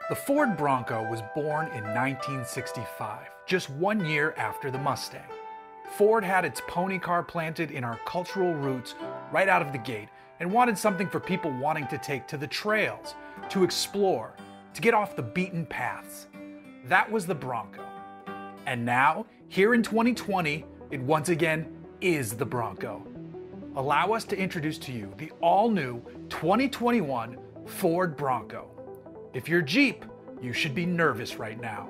The Ford Bronco was born in 1965, just 1 year after the Mustang. Ford had its pony car planted in our cultural roots right out of the gate and wanted something for people wanting to take to the trails, to explore, to get off the beaten paths. That was the Bronco. And now, here in 2020, it once again is the Bronco. Allow us to introduce to you the all-new 2021 Ford Bronco. If you're Jeep, you should be nervous right now.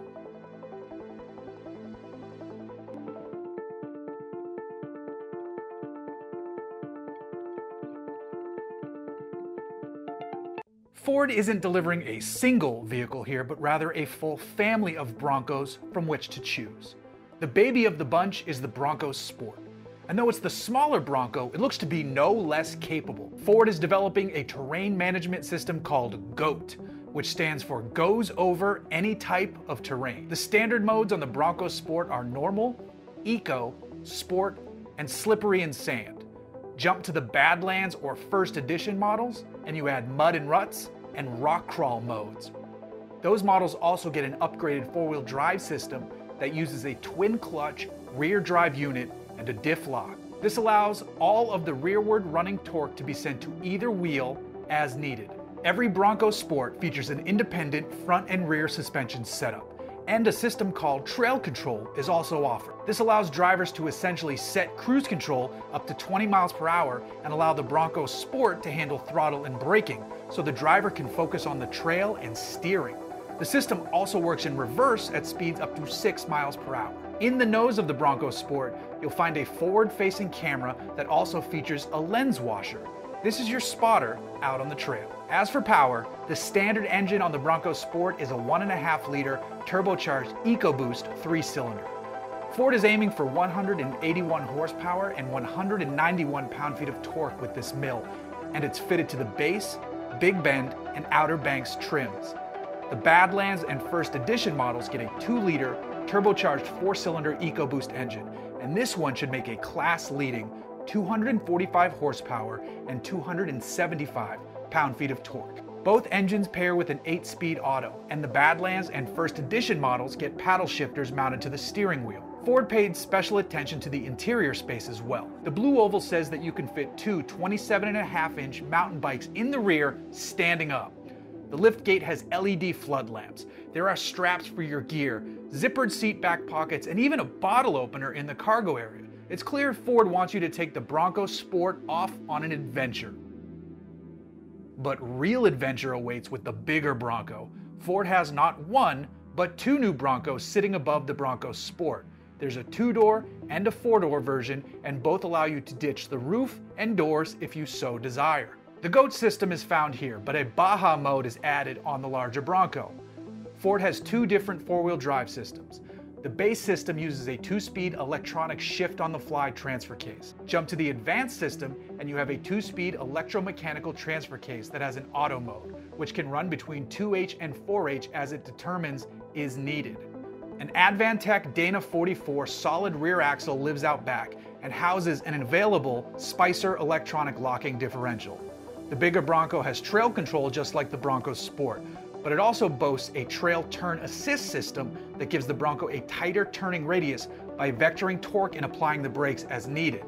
Ford isn't delivering a single vehicle here, but rather a full family of Broncos from which to choose. The baby of the bunch is the Broncos Sport. And though it's the smaller Bronco, it looks to be no less capable. Ford is developing a terrain management system called GOAT, which stands for Goes Over Any Type of Terrain. The standard modes on the Broncos Sport are Normal, Eco, Sport, and Slippery and Sand. Jump to the Badlands or First Edition models, and you add Mud and Ruts and Rock Crawl modes. Those models also get an upgraded four-wheel drive system that uses a twin-clutch rear drive unit and a diff lock. This allows all of the rearward running torque to be sent to either wheel as needed. Every Bronco Sport features an independent front and rear suspension setup, and a system called Trail Control is also offered. This allows drivers to essentially set cruise control up to 20 miles per hour and allow the Bronco Sport to handle throttle and braking, so the driver can focus on the trail and steering. The system also works in reverse at speeds up to 6 miles per hour. In the nose of the Bronco Sport, you'll find a forward-facing camera that also features a lens washer. This is your spotter out on the trail. As for power, the standard engine on the Bronco Sport is a 1.5-liter turbocharged EcoBoost 3-cylinder. Ford is aiming for 181 horsepower and 191 pound-feet of torque with this mill, and it's fitted to the base, Big Bend, and Outer Banks trims. The Badlands and First Edition models get a 2-liter turbocharged 4-cylinder EcoBoost engine, and this one should make a class-leading 245 horsepower and 275 pound-feet of torque. Both engines pair with an 8-speed auto, and the Badlands and First Edition models get paddle shifters mounted to the steering wheel. Ford paid special attention to the interior space as well. The blue oval says that you can fit two 27.5-inch mountain bikes in the rear standing up. The liftgate has LED flood lamps. There are straps for your gear, zippered seat back pockets, and even a bottle opener in the cargo area. It's clear Ford wants you to take the Bronco Sport off on an adventure. But real adventure awaits with the bigger Bronco. Ford has not one, but two new Broncos sitting above the Bronco Sport. There's a 2-door and a 4-door version, and both allow you to ditch the roof and doors if you so desire. The GOAT system is found here, but a Baja mode is added on the larger Bronco. Ford has two different four-wheel drive systems. The base system uses a 2-speed electronic shift-on-the-fly transfer case. Jump to the advanced system and you have a 2-speed electromechanical transfer case that has an auto mode, which can run between 2H and 4H as it determines is needed. An Advantech Dana 44 solid rear axle lives out back and houses an available Spicer electronic locking differential. The bigger Bronco has trail control just like the Bronco Sport, but it also boasts a trail turn assist system that gives the Bronco a tighter turning radius by vectoring torque and applying the brakes as needed.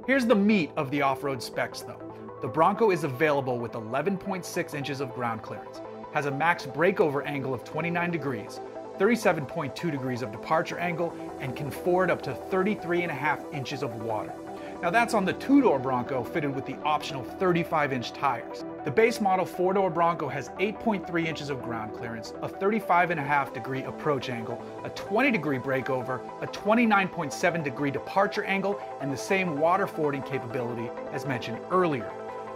Here's the meat of the off-road specs though. The Bronco is available with 11.6 inches of ground clearance, has a max breakover angle of 29 degrees, 37.2 degrees of departure angle, and can ford up to 33.5 inches of water. Now that's on the 2-door Bronco fitted with the optional 35-inch tires. The base model 4-door Bronco has 8.3 inches of ground clearance, a 35.5 degree approach angle, a 20-degree breakover, a 29.7 degree departure angle, and the same water fording capability as mentioned earlier.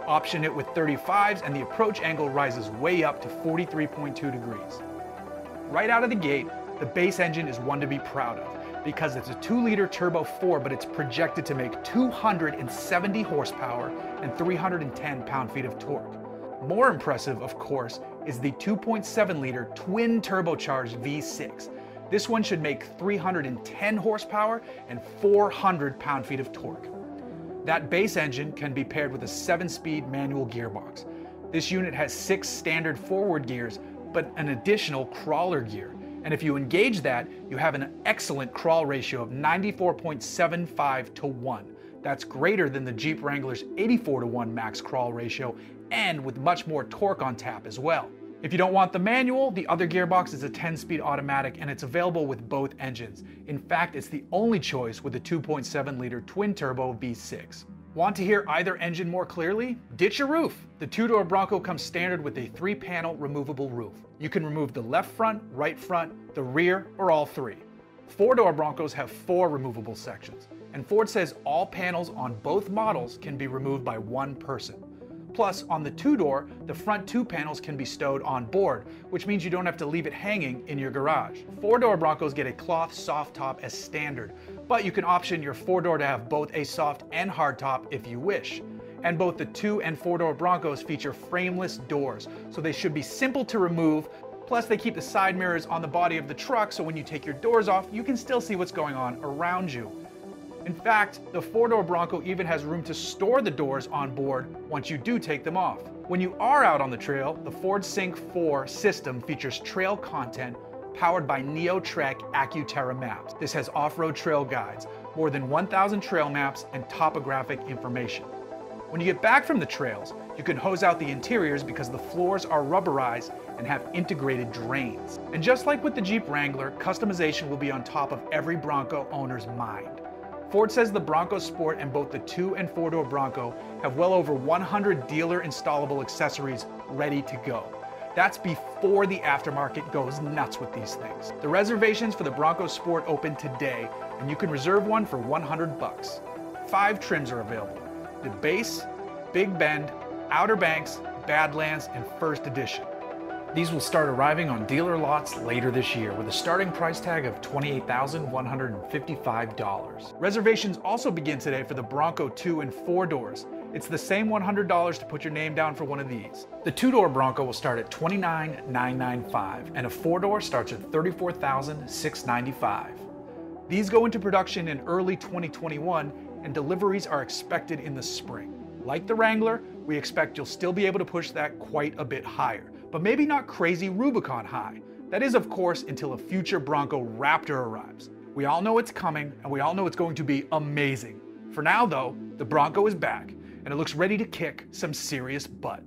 Option it with 35s and the approach angle rises way up to 43.2 degrees. Right out of the gate, the base engine is one to be proud of, because it's a 2-liter turbo 4, but it's projected to make 270 horsepower and 310 pound-feet of torque. More impressive, of course, is the 2.7-liter twin turbocharged V6. This one should make 310 horsepower and 400 pound-feet of torque. That base engine can be paired with a 7-speed manual gearbox. This unit has 6 standard forward gears, but an additional crawler gear. And if you engage that, you have an excellent crawl ratio of 94.75 to 1. That's greater than the Jeep Wrangler's 84 to 1 max crawl ratio, and with much more torque on tap as well. If you don't want the manual, the other gearbox is a 10-speed automatic, and it's available with both engines. In fact, it's the only choice with the 2.7-liter twin-turbo V6. Want to hear either engine more clearly? Ditch your roof. The two-door Bronco comes standard with a 3-panel removable roof. You can remove the left front, right front, the rear, or all three. 4-door Broncos have 4 removable sections, and Ford says all panels on both models can be removed by one person. Plus, on the 2-door, the front 2 panels can be stowed on board, which means you don't have to leave it hanging in your garage. 4-door Broncos get a cloth soft top as standard, but you can option your 4-door to have both a soft and hard top if you wish. And both the 2 and 4-door Broncos feature frameless doors, so they should be simple to remove. Plus, they keep the side mirrors on the body of the truck, so when you take your doors off, you can still see what's going on around you. In fact, the 4-door Bronco even has room to store the doors on board once you do take them off. When you are out on the trail, the Ford Sync 4 system features trail content powered by NeoTrek AccuTerra maps. This has off-road trail guides, more than 1,000 trail maps, and topographic information. When you get back from the trails, you can hose out the interiors because the floors are rubberized and have integrated drains. And just like with the Jeep Wrangler, customization will be on top of every Bronco owner's mind. Ford says the Broncos Sport and both the 2 and 4-door Bronco have well over 100 dealer installable accessories ready to go. That's before the aftermarket goes nuts with these things. The reservations for the Broncos Sport open today, and you can reserve one for $100. 5 trims are available: the base, Big Bend, Outer Banks, Badlands, and First Edition. These will start arriving on dealer lots later this year with a starting price tag of $28,155. Reservations also begin today for the Bronco 2 and 4 doors. It's the same $100 to put your name down for one of these. The 2-door Bronco will start at $29,995, and a 4-door starts at $34,695. These go into production in early 2021, and deliveries are expected in the spring. Like the Wrangler, we expect you'll still be able to push that quite a bit higher, but maybe not crazy Rubicon high. That is, of course, until a future Bronco Raptor arrives. We all know it's coming, and we all know it's going to be amazing. For now, though, the Bronco is back, and it looks ready to kick some serious butt.